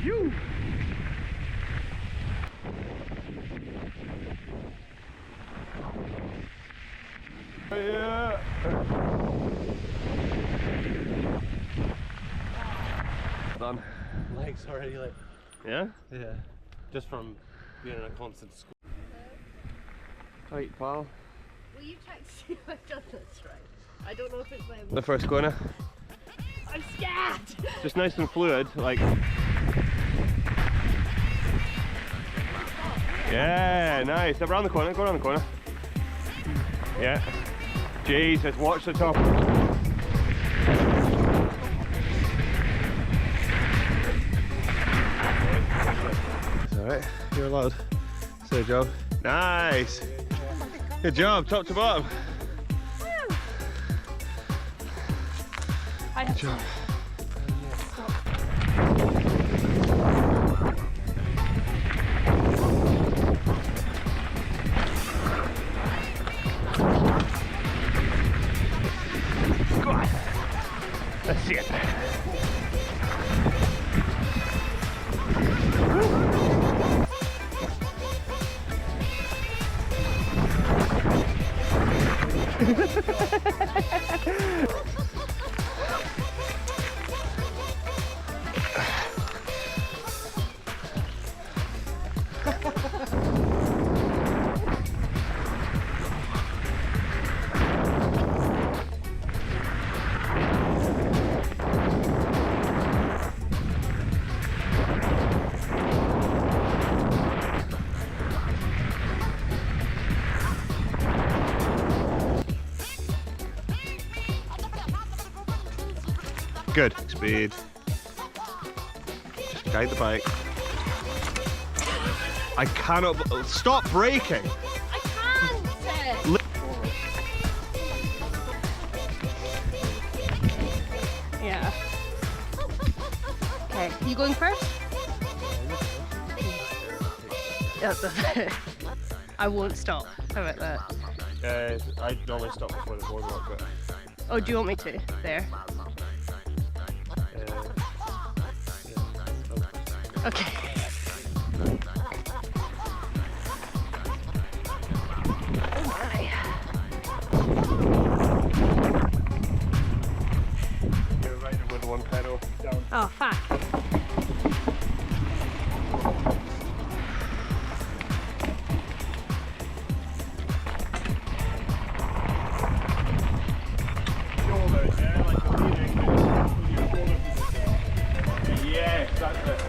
Phew. Yeah. Done. Legs already like. Yeah? Yeah. Just from being in a constant school. Right, pal. Will you check to see if I've done this right? I don't know if it's my... The first corner. I'm scared! Just nice and fluid, like. Yeah, nice. Around the corner, go around the corner. Yeah. Jesus, watch the top. It's alright, you're allowed. Good job. Nice. Good job, top to bottom. I have Good job. Go on. That's it. Good. Speed. Just guide the bike. I cannot. Stop braking! I can't! Yeah. Okay, you going first? That's it. I won't stop. How about that? I normally stop before the boardwalk, but. Oh, do you want me to? There. Okay. Oh my. You're riding with one pedal down. Oh, fuck. Yes, that's it.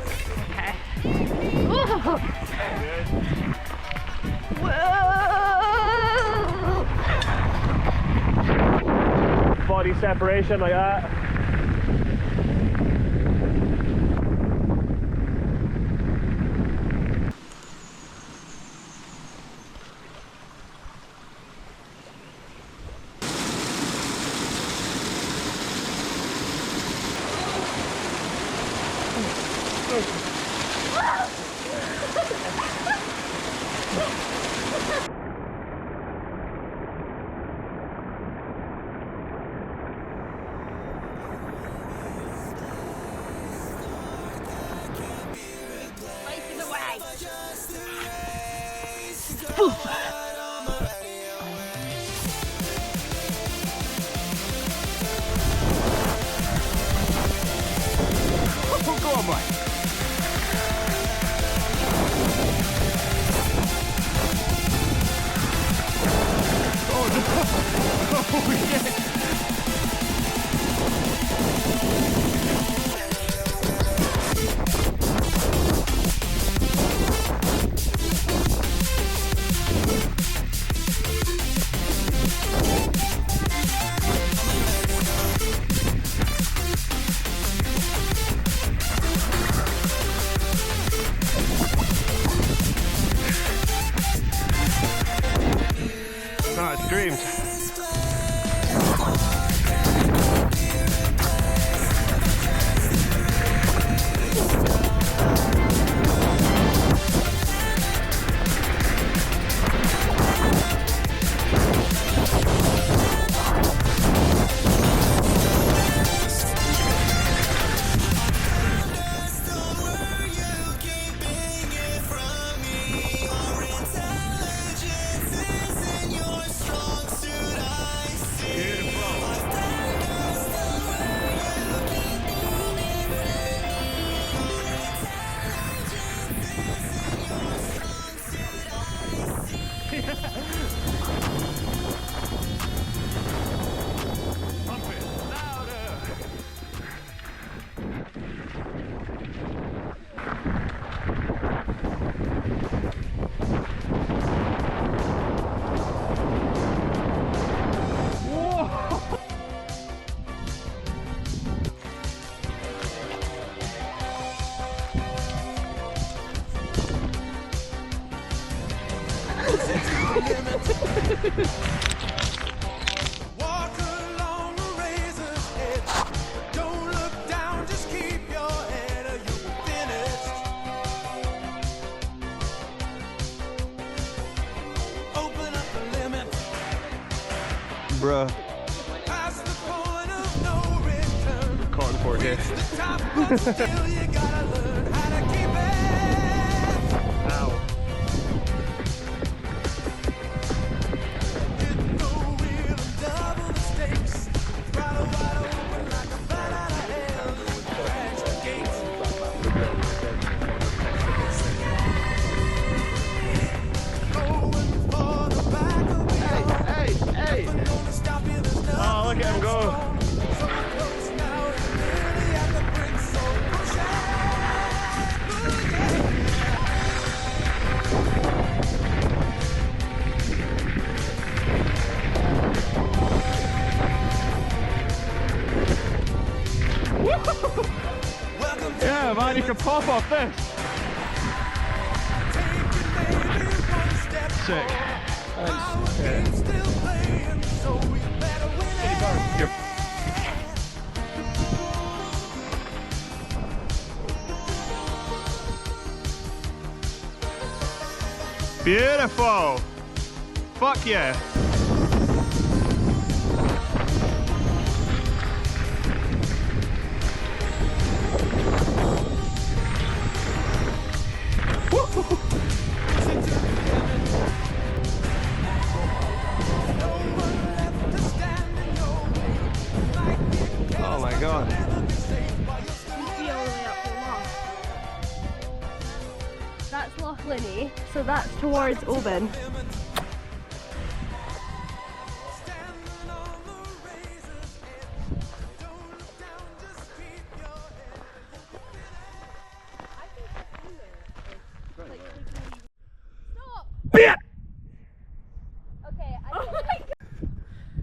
Okay. Whoa. Good. Whoa. Body separation like that. Life is away. Oh, go on, Mike. Oh, no. Oh, yeah. Walk along the razor's edge. Don't look down, just keep your head or you'll be finished. Open up the limit. Bruh. Past the point of no return. Cotton for here. The top, but still you gotta learn how to keep it. Ow. Hit the wheel and double the stakes. Throttle wide open like a bat out of hell. Crash the gates. Going for the back of the Hey, hey. gonna stop you, there's nothing Oh, look at him go. so close now, you're nearly at the brink, so push it. Welcome to Yeah, man, you can pop off this. taking maybe one step Sick. Our game's still playing, so we better win it. Yep. Beautiful. Fuck yeah. Oh my god. That's Loch Linney, so that's towards Oban. Yeah. Okay, I think...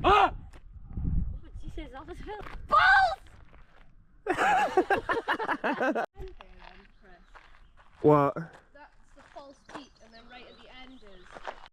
Ah! Jesus, that was Balls! What?